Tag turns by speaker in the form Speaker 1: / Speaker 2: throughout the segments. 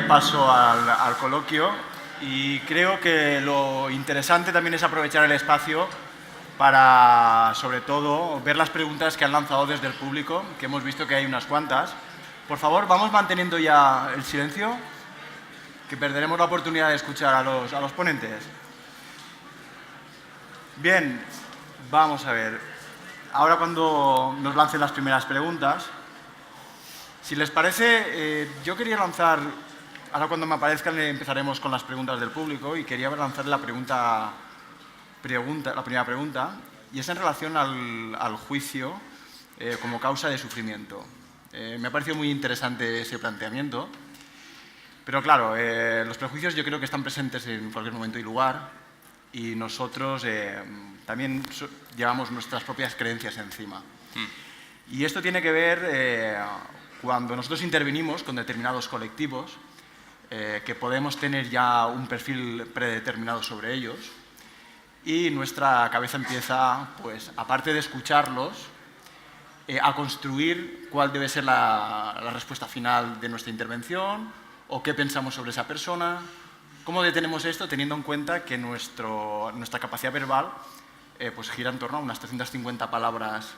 Speaker 1: paso al coloquio y creo que lo interesante también es aprovechar el espacio para, sobre todo, ver las preguntas que han lanzado desde el público, que hemos visto que hay unas cuantas. Por favor, vamos manteniendo ya el silencio, que perderemos la oportunidad de escuchar a los ponentes. Bien, vamos a ver. Ahora cuando nos lancen las primeras preguntas, si les parece, yo quería lanzar, ahora cuando me aparezcan empezaremos con las preguntas del público y quería lanzar la primera pregunta, y es en relación al juicio como causa de sufrimiento. Me ha parecido muy interesante ese planteamiento, pero claro, los prejuicios yo creo que están presentes en cualquier momento y lugar, y nosotros también llevamos nuestras propias creencias encima. Y esto tiene que ver cuando nosotros intervenimos con determinados colectivos, que podemos tener ya un perfil predeterminado sobre ellos, y nuestra cabeza empieza, pues, aparte de escucharlos, a construir cuál debe ser la respuesta final de nuestra intervención o qué pensamos sobre esa persona. ¿Cómo detenemos esto teniendo en cuenta que nuestra capacidad verbal pues gira en torno a unas 350 palabras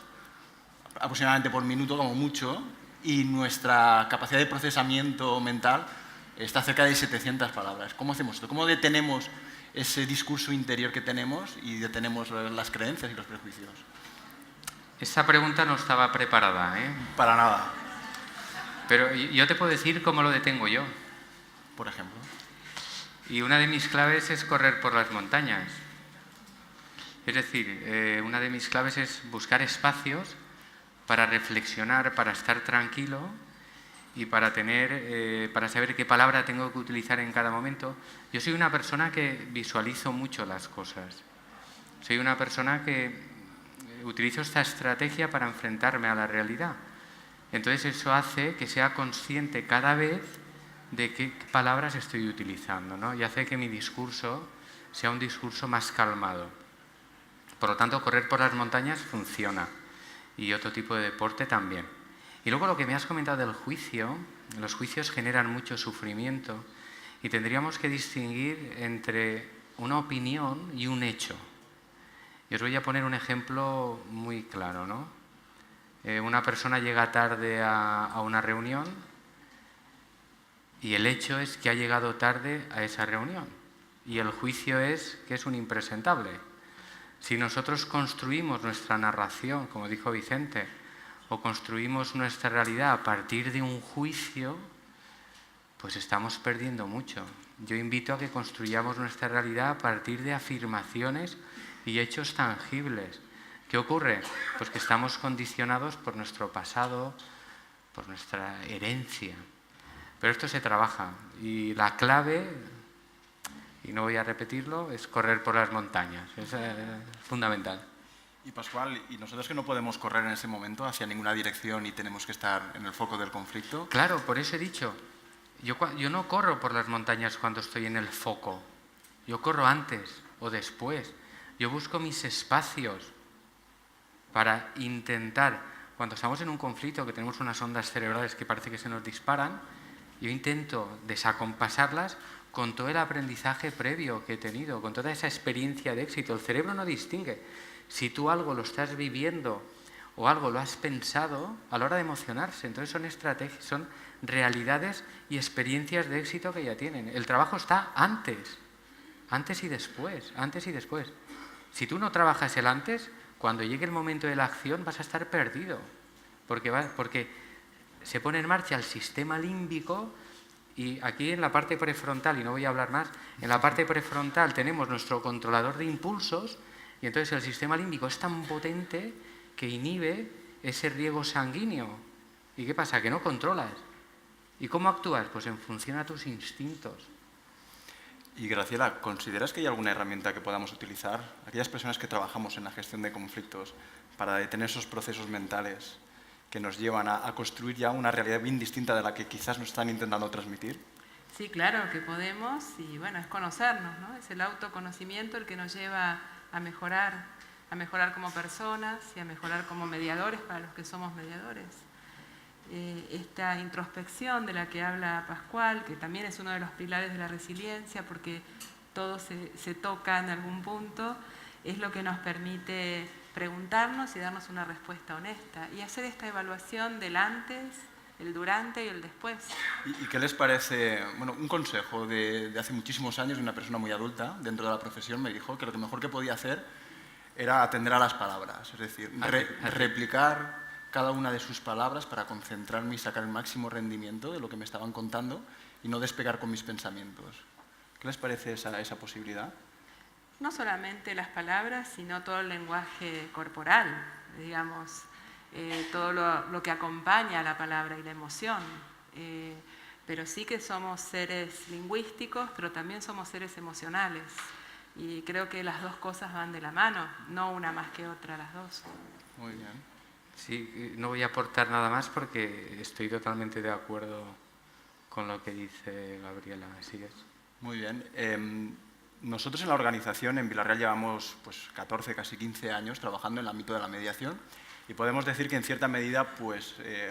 Speaker 1: aproximadamente por minuto, como mucho, y nuestra capacidad de procesamiento mental está cerca de 700 palabras? ¿Cómo hacemos esto? ¿Cómo detenemos ese discurso interior que tenemos y detenemos las creencias y los prejuicios?
Speaker 2: Esa pregunta no estaba preparada, ¿eh?
Speaker 1: Para nada.
Speaker 2: Pero yo te puedo decir cómo lo detengo yo.
Speaker 1: Por ejemplo.
Speaker 2: Y una de mis claves es correr por las montañas. Es decir, una de mis claves es buscar espacios para reflexionar, para estar tranquilo y para saber qué palabra tengo que utilizar en cada momento. Yo soy una persona que visualizo mucho las cosas. Soy una persona que utilizo esta estrategia para enfrentarme a la realidad. Entonces eso hace que sea consciente cada vez de qué palabras estoy utilizando, ¿no? Y hace que mi discurso sea un discurso más calmado. Por lo tanto, correr por las montañas funciona. Y otro tipo de deporte también. Y luego lo que me has comentado del juicio, los juicios generan mucho sufrimiento y tendríamos que distinguir entre una opinión y un hecho. Y os voy a poner un ejemplo muy claro, ¿no? Una persona llega tarde a una reunión y el hecho es que ha llegado tarde a esa reunión. Y el juicio es que es un impresentable. Si nosotros construimos nuestra narración, como dijo Vicente, o construimos nuestra realidad a partir de un juicio, pues estamos perdiendo mucho. Yo invito a que construyamos nuestra realidad a partir de afirmaciones y hechos tangibles. ¿Qué ocurre? Pues que estamos condicionados por nuestro pasado, por nuestra herencia. Pero esto se trabaja y la clave, y no voy a repetirlo, es correr por las montañas. Es fundamental.
Speaker 1: Y Pascual, ¿y nosotros que no podemos correr en ese momento hacia ninguna dirección y tenemos que estar en el foco del conflicto?
Speaker 2: Claro, por eso he dicho, yo no corro por las montañas cuando estoy en el foco. Yo corro antes o después. Yo busco mis espacios para intentar, cuando estamos en un conflicto, que tenemos unas ondas cerebrales que parece que se nos disparan, yo intento desacompasarlas con todo el aprendizaje previo que he tenido, con toda esa experiencia de éxito. El cerebro no distingue si tú algo lo estás viviendo o algo lo has pensado a la hora de emocionarse. Entonces son estrategias, son realidades y experiencias de éxito que ya tienen. El trabajo está antes y después, antes y después. Si tú no trabajas el antes, cuando llegue el momento de la acción vas a estar perdido, porque se pone en marcha el sistema límbico. Y aquí en la parte prefrontal, y no voy a hablar más, en la parte prefrontal tenemos nuestro controlador de impulsos y entonces el sistema límbico es tan potente que inhibe ese riego sanguíneo. ¿Y qué pasa? Que no controlas. ¿Y cómo actúas? Pues en función a tus instintos.
Speaker 1: Y Graciela, ¿consideras que hay alguna herramienta que podamos utilizar, aquellas personas que trabajamos en la gestión de conflictos, para detener esos procesos mentales que nos llevan a construir ya una realidad bien distinta de la que quizás nos están intentando transmitir?
Speaker 3: Sí, claro que podemos, y bueno, es conocernos, ¿no? Es el autoconocimiento el que nos lleva a mejorar como personas y a mejorar como mediadores para los que somos mediadores. esta introspección de la que habla Pascual, que también es uno de los pilares de la resiliencia, porque todo se toca en algún punto, es lo que nos permite preguntarnos y darnos una respuesta honesta y hacer esta evaluación del antes, el durante y el después.
Speaker 1: ¿Y qué les parece? Bueno, un consejo de hace muchísimos años de una persona muy adulta dentro de la profesión me dijo que lo que mejor que podía hacer era atender a las palabras, es decir, replicar cada una de sus palabras para concentrarme y sacar el máximo rendimiento de lo que me estaban contando y no despegar con mis pensamientos. ¿Qué les parece esa posibilidad?
Speaker 3: No solamente las palabras, sino todo el lenguaje corporal, digamos, todo lo que acompaña a la palabra y la emoción. Pero sí que somos seres lingüísticos, pero también somos seres emocionales. Y creo que las dos cosas van de la mano, no una más que otra, las dos.
Speaker 1: Muy bien.
Speaker 2: Sí, no voy a aportar nada más porque estoy totalmente de acuerdo con lo que dice Gabriela. ¿Sigues?
Speaker 1: Muy bien. Nosotros en la organización, en Vila-real, llevamos 14, casi 15 años trabajando en el ámbito de la mediación y podemos decir que en cierta medida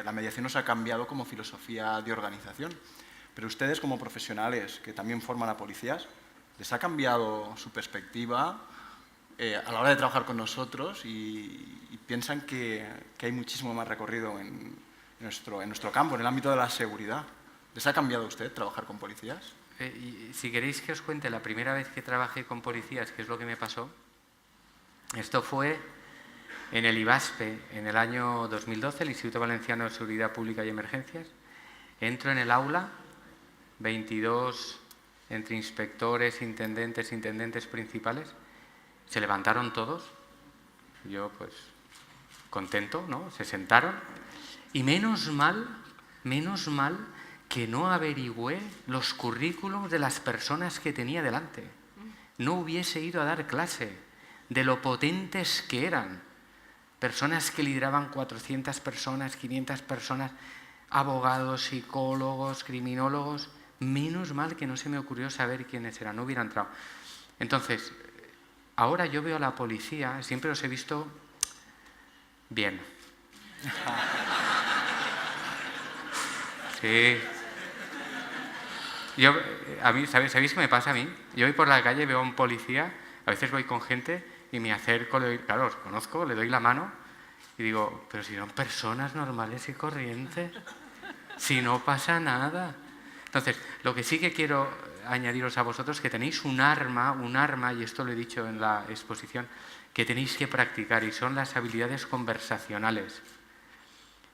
Speaker 1: la mediación nos ha cambiado como filosofía de organización. Pero ustedes como profesionales que también forman a policías, ¿les ha cambiado su perspectiva a la hora de trabajar con nosotros y piensan que hay muchísimo más recorrido en nuestro campo, en el ámbito de la seguridad? ¿Les ha cambiado a usted trabajar con policías?
Speaker 2: Y si queréis que os cuente la primera vez que trabajé con policías, qué es lo que me pasó, esto fue en el IBASPE, en el año 2012, el Instituto Valenciano de Seguridad Pública y Emergencias. Entro en el aula, 22 entre inspectores, intendentes principales, se levantaron todos, yo pues contento, ¿no? Se sentaron y menos mal que no averigüé los currículums de las personas que tenía delante. No hubiese ido a dar clase de lo potentes que eran. Personas que lideraban 400 personas, 500 personas, abogados, psicólogos, criminólogos. Menos mal que no se me ocurrió saber quiénes eran, no hubiera entrado. Entonces, ahora yo veo a la policía, siempre los he visto bien. Sí. A mí, ¿sabéis qué me pasa a mí? Yo voy por la calle, veo a un policía, a veces voy con gente y me acerco, claro, os conozco, le doy la mano y digo, pero si son personas normales y corrientes, si no pasa nada. Entonces, lo que sí que quiero añadiros a vosotros es que tenéis un arma, y esto lo he dicho en la exposición, que tenéis que practicar y son las habilidades conversacionales.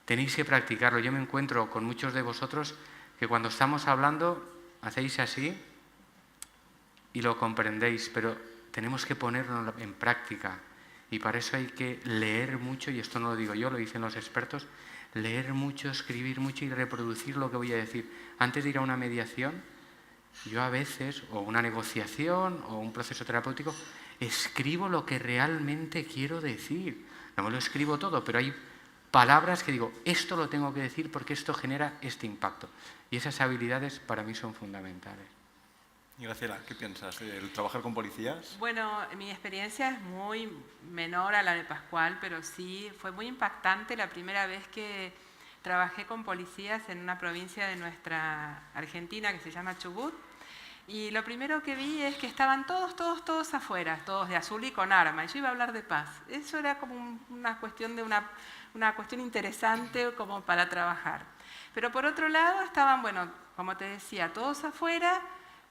Speaker 2: Tenéis que practicarlo. Yo me encuentro con muchos de vosotros que cuando estamos hablando hacéis así y lo comprendéis, pero tenemos que ponerlo en práctica y para eso hay que leer mucho, y esto no lo digo yo, lo dicen los expertos, leer mucho, escribir mucho y reproducir lo que voy a decir. Antes de ir a una mediación, yo a veces, o una negociación, o un proceso terapéutico, escribo lo que realmente quiero decir. No me lo escribo todo, pero hay palabras que digo, esto lo tengo que decir porque esto genera este impacto. Y esas habilidades para mí son fundamentales.
Speaker 1: Y Graciela, ¿qué piensas del trabajar con policías?
Speaker 3: Bueno, mi experiencia es muy menor a la de Pascual, pero sí fue muy impactante la primera vez que trabajé con policías en una provincia de nuestra Argentina que se llama Chubut. Y lo primero que vi es que estaban todos afuera, todos de azul y con arma. Y yo iba a hablar de paz. Eso era como una cuestión una cuestión interesante como para trabajar. Pero por otro lado estaban, bueno, como te decía, todos afuera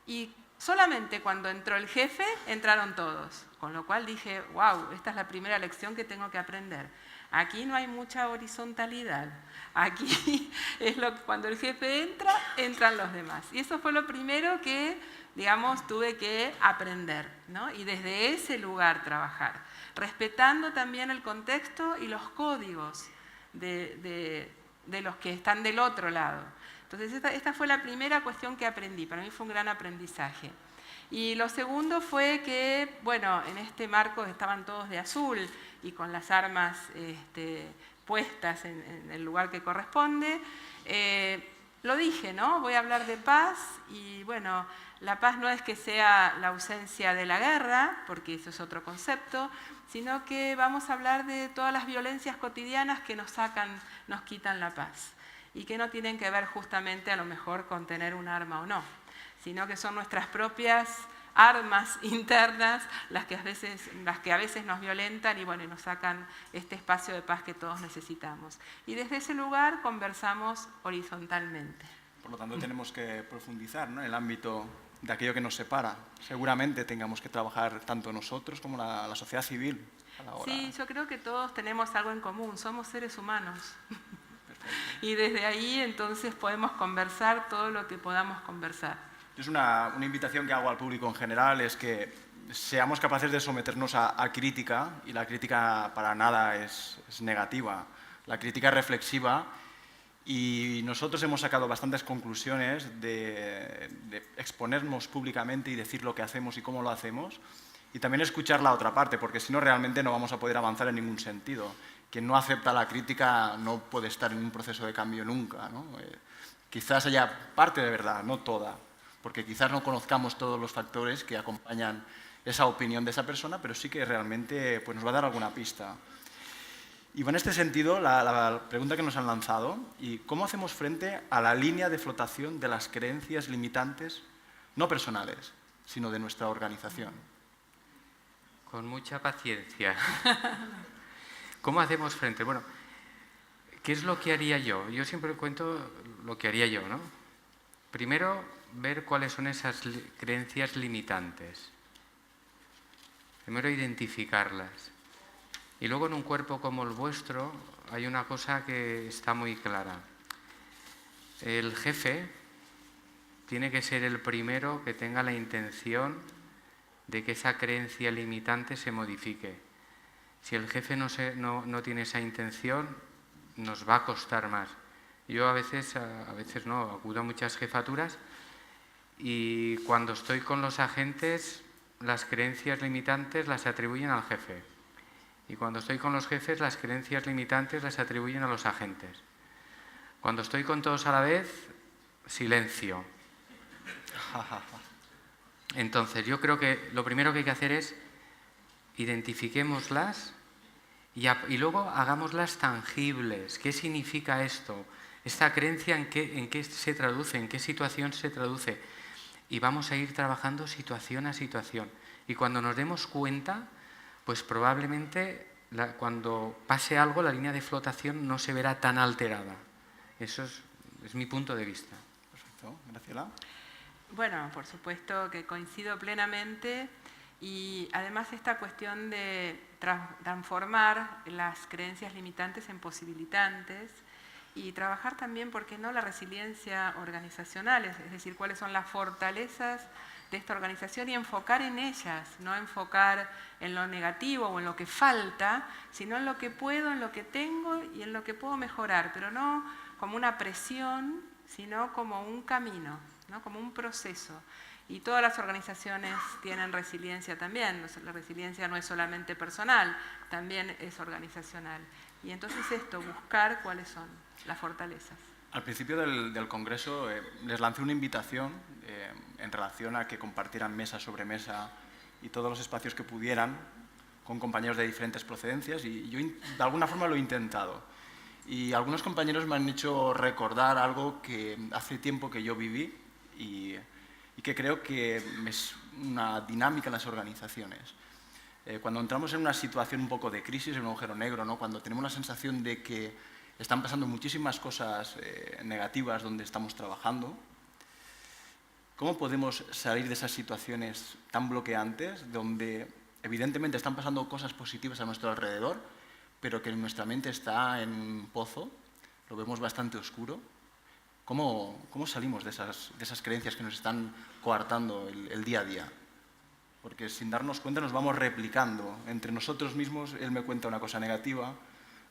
Speaker 3: y solamente cuando entró el jefe entraron todos. Con lo cual dije, wow, esta es la primera lección que tengo que aprender. Aquí no hay mucha horizontalidad. Aquí es cuando el jefe entra, entran los demás. Y eso fue lo primero que, digamos, tuve que aprender, ¿no? Y desde ese lugar trabajar, respetando también el contexto y los códigos de los que están del otro lado. Entonces, esta fue la primera cuestión que aprendí. Para mí fue un gran aprendizaje. Y lo segundo fue que, bueno, en este marco estaban todos de azul y con las armas puestas en el lugar que corresponde. Lo dije, ¿no? Voy a hablar de paz y, bueno, la paz no es que sea la ausencia de la guerra, porque eso es otro concepto, sino que vamos a hablar de todas las violencias cotidianas que nos quitan la paz. y que no tienen que ver justamente a lo mejor con tener un arma o no, sino que son nuestras propias armas internas las que a veces nos violentan y bueno, nos sacan este espacio de paz que todos necesitamos. Y desde ese lugar conversamos horizontalmente.
Speaker 1: Por lo tanto, tenemos que profundizar, ¿no?, en el ámbito de aquello que nos separa. Seguramente tengamos que trabajar tanto nosotros como la sociedad civil a la hora.
Speaker 3: Sí, yo creo que todos tenemos algo en común, somos seres humanos. Y desde ahí entonces podemos conversar todo lo que podamos conversar.
Speaker 1: Es una invitación que hago al público en general, es que seamos capaces de someternos a crítica, y la crítica para nada es negativa. La crítica es reflexiva y nosotros hemos sacado bastantes conclusiones de exponernos públicamente y decir lo que hacemos y cómo lo hacemos, y también escuchar la otra parte, porque si no realmente no vamos a poder avanzar en ningún sentido. Quien no acepta la crítica no puede estar en un proceso de cambio nunca, ¿no? Quizás haya parte de verdad, no toda, porque quizás no conozcamos todos los factores que acompañan esa opinión de esa persona, pero sí que realmente pues, nos va a dar alguna pista. Y en este sentido, la pregunta que nos han lanzado, ¿y cómo hacemos frente a la línea de flotación de las creencias limitantes, no personales, sino de nuestra organización?
Speaker 2: Con mucha paciencia. ¿Cómo hacemos frente? Bueno, ¿qué es lo que haría yo? Yo siempre cuento lo que haría yo, ¿no? Primero, ver cuáles son esas creencias limitantes. Primero, identificarlas. Y luego, en un cuerpo como el vuestro, hay una cosa que está muy clara. El jefe tiene que ser el primero que tenga la intención de que esa creencia limitante se modifique. Si el jefe no tiene esa intención, nos va a costar más. Yo a veces no, acudo a muchas jefaturas y cuando estoy con los agentes, las creencias limitantes las atribuyen al jefe. Y cuando estoy con los jefes, las creencias limitantes las atribuyen a los agentes. Cuando estoy con todos a la vez, silencio. Entonces, yo creo que lo primero que hay que hacer es identifiquémoslas y luego hagámoslas tangibles. ¿Qué significa esto? Esta creencia, ¿en qué se traduce? ¿En qué situación se traduce? Y vamos a ir trabajando situación a situación. Y cuando nos demos cuenta, pues probablemente cuando pase algo, la línea de flotación no se verá tan alterada. Eso es mi punto de vista.
Speaker 1: Perfecto. Graciela.
Speaker 3: Bueno, por supuesto que coincido plenamente y además esta cuestión de transformar las creencias limitantes en posibilitantes y trabajar también, ¿por qué no?, la resiliencia organizacional, es decir, cuáles son las fortalezas de esta organización y enfocar en ellas, no enfocar en lo negativo o en lo que falta, sino en lo que puedo, en lo que tengo y en lo que puedo mejorar, pero no como una presión, sino como un camino, ¿no?, como un proceso. Y todas las organizaciones tienen resiliencia también. La resiliencia no es solamente personal, también es organizacional. Y entonces buscar cuáles son las fortalezas.
Speaker 1: Al principio del Congreso les lancé una invitación en relación a que compartieran mesa sobre mesa y todos los espacios que pudieran con compañeros de diferentes procedencias y yo de alguna forma lo he intentado. Y algunos compañeros me han hecho recordar algo que hace tiempo que yo viví y que creo que es una dinámica en las organizaciones. Cuando entramos en una situación un poco de crisis, en un agujero negro, ¿no?, cuando tenemos la sensación de que están pasando muchísimas cosas negativas donde estamos trabajando, ¿cómo podemos salir de esas situaciones tan bloqueantes donde evidentemente están pasando cosas positivas a nuestro alrededor, pero que nuestra mente está en un pozo, lo vemos bastante oscuro? ¿Cómo salimos de esas creencias que nos están coartando el día a día? Porque sin darnos cuenta nos vamos replicando entre nosotros mismos. Él me cuenta una cosa negativa,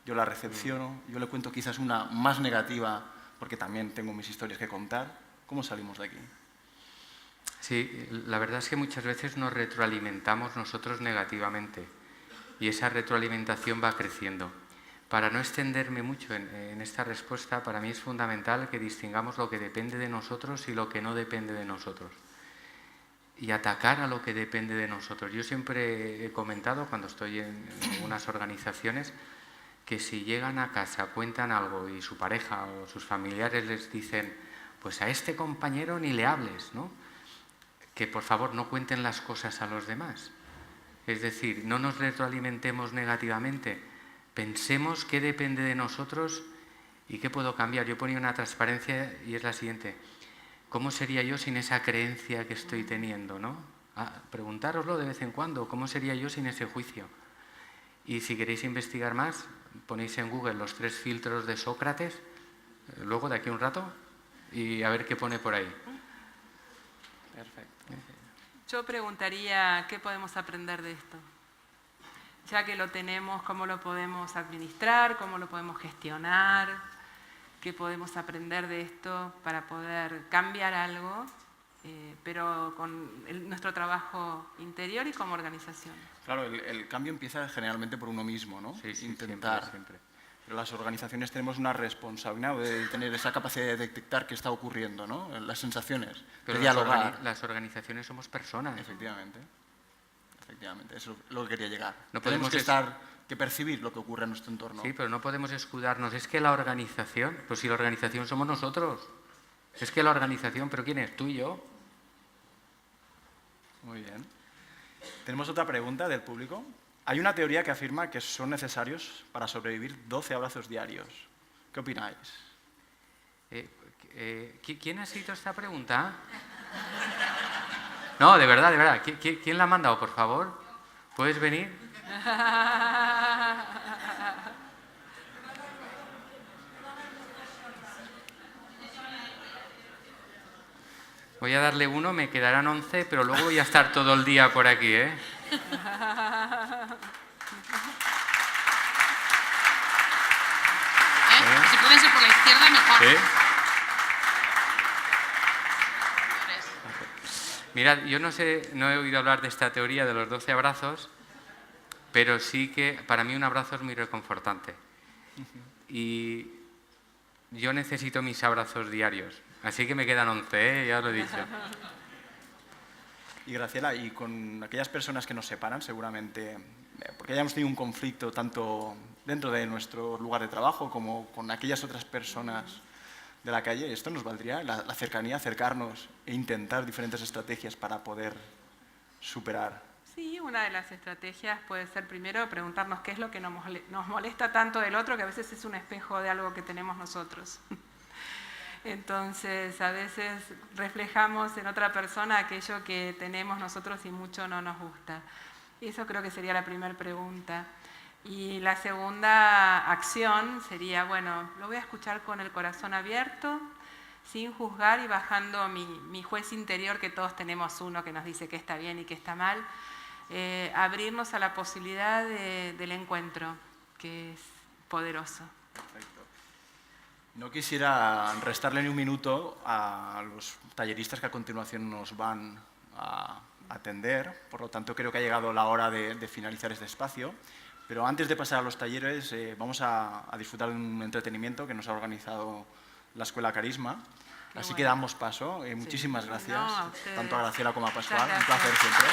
Speaker 1: yo la recepciono, yo le cuento quizás una más negativa porque también tengo mis historias que contar. ¿Cómo salimos de aquí?
Speaker 2: Sí, la verdad es que muchas veces nos retroalimentamos nosotros negativamente y esa retroalimentación va creciendo. Para no extenderme mucho en esta respuesta, para mí es fundamental que distingamos lo que depende de nosotros y lo que no depende de nosotros. Y atacar a lo que depende de nosotros. Yo siempre he comentado, cuando estoy en algunas organizaciones, que si llegan a casa, cuentan algo y su pareja o sus familiares les dicen, pues a este compañero ni le hables, ¿no? Que por favor no cuenten las cosas a los demás. Es decir, no nos retroalimentemos negativamente, pensemos qué depende de nosotros y qué puedo cambiar. Yo ponía una transparencia y es la siguiente: ¿cómo sería yo sin esa creencia que estoy teniendo, ¿no? Preguntároslo de vez en cuando, ¿cómo sería yo sin ese juicio? Y si queréis investigar más, ponéis en Google los 3 filtros de Sócrates, luego de aquí a un rato, y a ver qué pone por ahí.
Speaker 1: Perfecto.
Speaker 3: Yo preguntaría, ¿qué podemos aprender de esto? Ya que lo tenemos, ¿cómo lo podemos administrar? ¿Cómo lo podemos gestionar? ¿Qué podemos aprender de esto para poder cambiar algo, pero con nuestro trabajo interior y como organización?
Speaker 1: Claro, el cambio empieza generalmente por uno mismo, ¿no?
Speaker 2: Sí,
Speaker 1: Intentar.
Speaker 2: siempre.
Speaker 1: Pero las organizaciones tenemos una responsabilidad de tener esa capacidad de detectar qué está ocurriendo, ¿no? Las sensaciones,
Speaker 2: Pero
Speaker 1: de dialogar.
Speaker 2: las organizaciones somos personas.
Speaker 1: Efectivamente. Efectivamente, eso es lo que quería llegar.
Speaker 2: No
Speaker 1: Tenemos
Speaker 2: podemos
Speaker 1: que percibir lo que ocurre en nuestro entorno.
Speaker 2: Sí, pero no podemos escudarnos. Es que la organización, pues si la organización somos nosotros. Es que la organización, ¿pero quién es? ¿Tú y yo?
Speaker 1: Muy bien. Tenemos otra pregunta del público. Hay una teoría que afirma que son necesarios para sobrevivir 12 abrazos diarios. ¿Qué opináis?
Speaker 2: ¿Quién ha escrito esta pregunta? No, de verdad. ¿Quién la ha mandado, por favor? ¿Puedes venir? Voy a darle 1, me quedarán 11, pero luego voy a estar todo el día por aquí, ¿eh?
Speaker 4: Si pueden ser por la izquierda, mejor.
Speaker 2: ¿Sí?
Speaker 4: Tres.
Speaker 2: Mirad, yo no he oído hablar de esta teoría de los 12 abrazos, pero sí que para mí un abrazo es muy reconfortante. Y yo necesito mis abrazos diarios, así que me quedan 11, ya lo he dicho.
Speaker 1: Y Graciela, y con aquellas personas que nos separan, seguramente, porque hayamos tenido un conflicto tanto dentro de nuestro lugar de trabajo como con aquellas otras personas de la calle, esto nos valdría, la cercanía, acercarnos e intentar diferentes estrategias para poder superar.
Speaker 3: Sí, una de las estrategias puede ser primero preguntarnos qué es lo que nos molesta tanto del otro, que a veces es un espejo de algo que tenemos nosotros. Entonces, a veces reflejamos en otra persona aquello que tenemos nosotros y mucho no nos gusta. Y eso creo que sería la primera pregunta. Y la segunda acción sería, bueno, lo voy a escuchar con el corazón abierto, sin juzgar y bajando mi juez interior, que todos tenemos uno que nos dice qué está bien y qué está mal. Abrirnos a la posibilidad del encuentro, que es poderoso.
Speaker 1: Perfecto. No quisiera restarle ni un minuto a los talleristas que a continuación nos van a atender, por lo tanto creo que ha llegado la hora de finalizar este espacio, pero antes de pasar a los talleres vamos a disfrutar de un entretenimiento que nos ha organizado la Escuela Carisma, así que damos paso. Muchísimas gracias, tanto a Graciela como a Pascual, un placer siempre.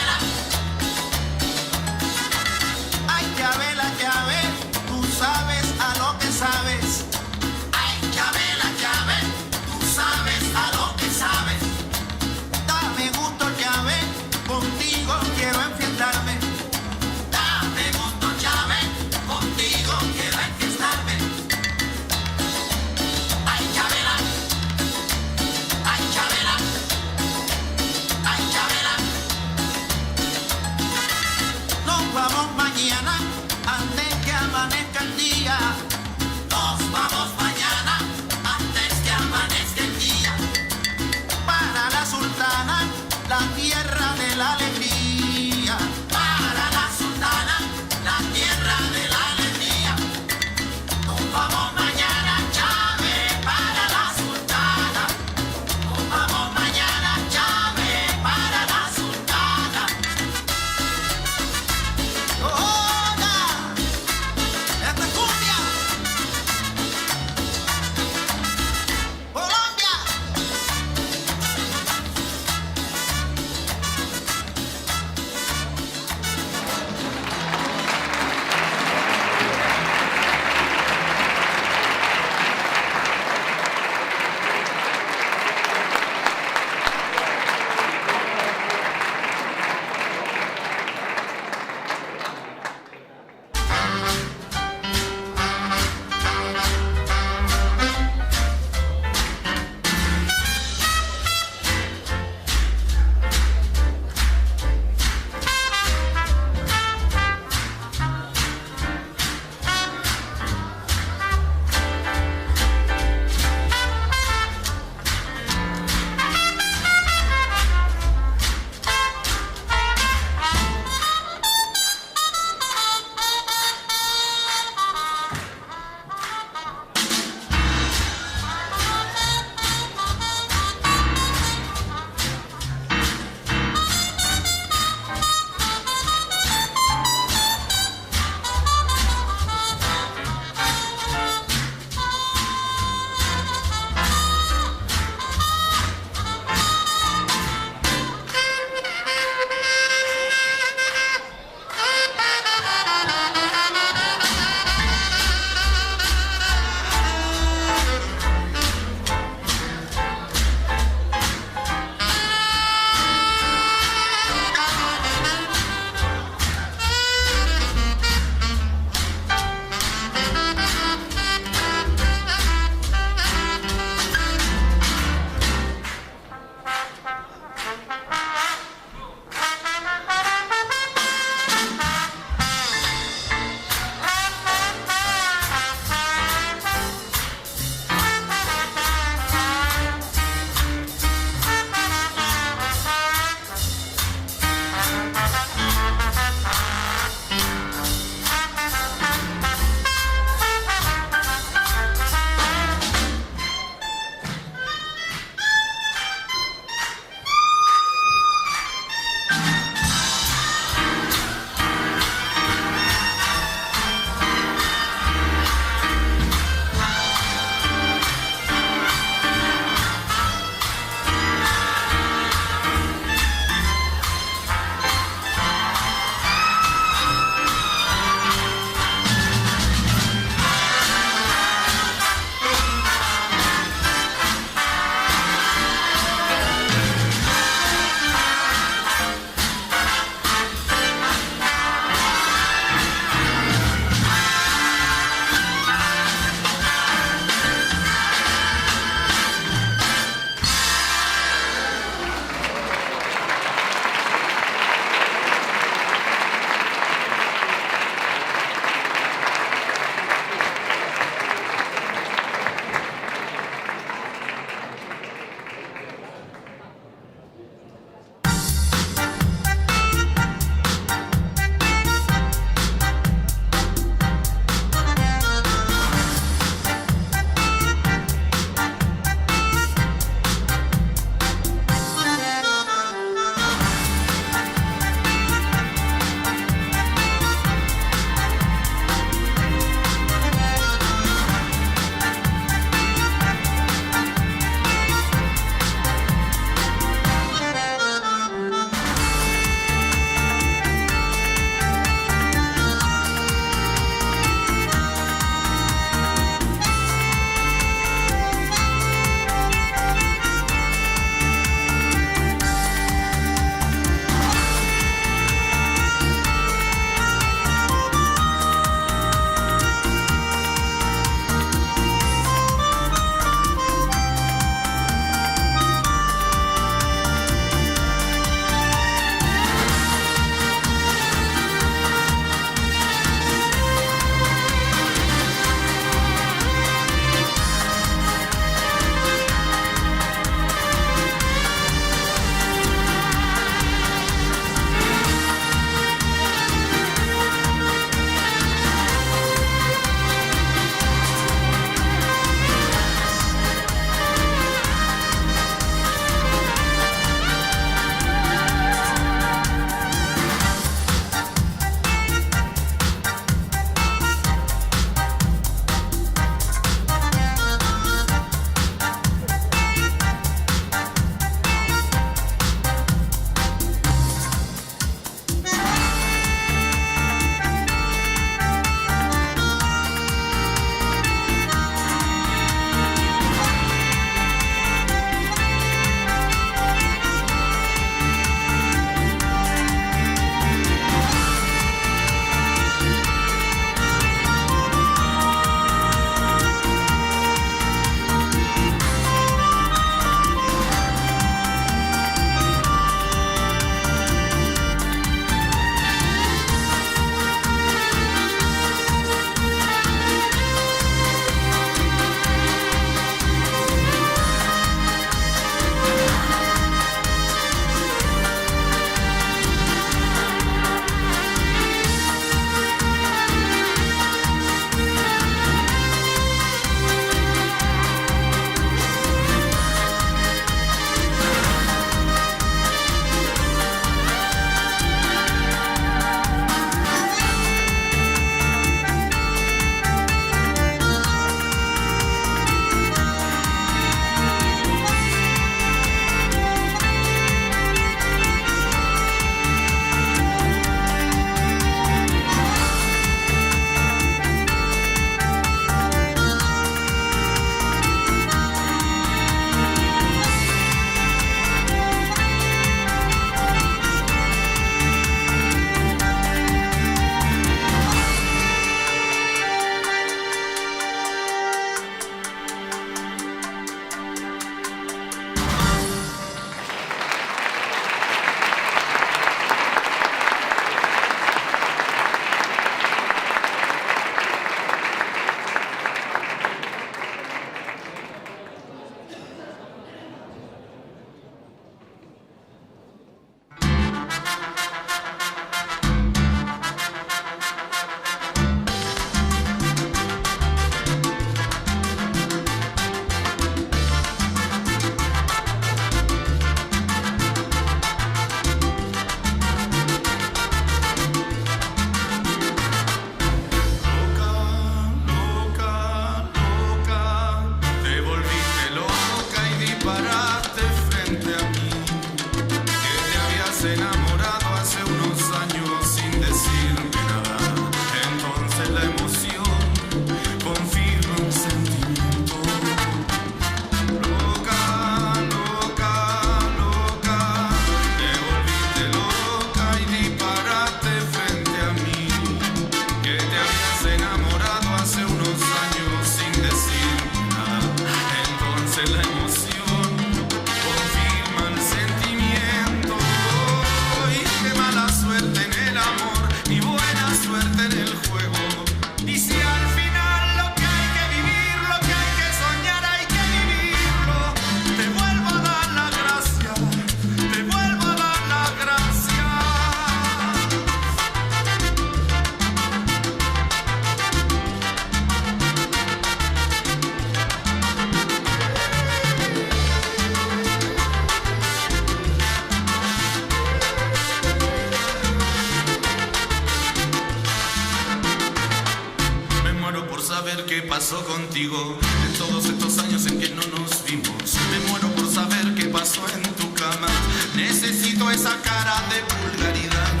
Speaker 5: pasó contigo en todos estos años en que no nos vimos. Me muero por saber qué pasó en tu cama. Necesito esa cara de vulgaridad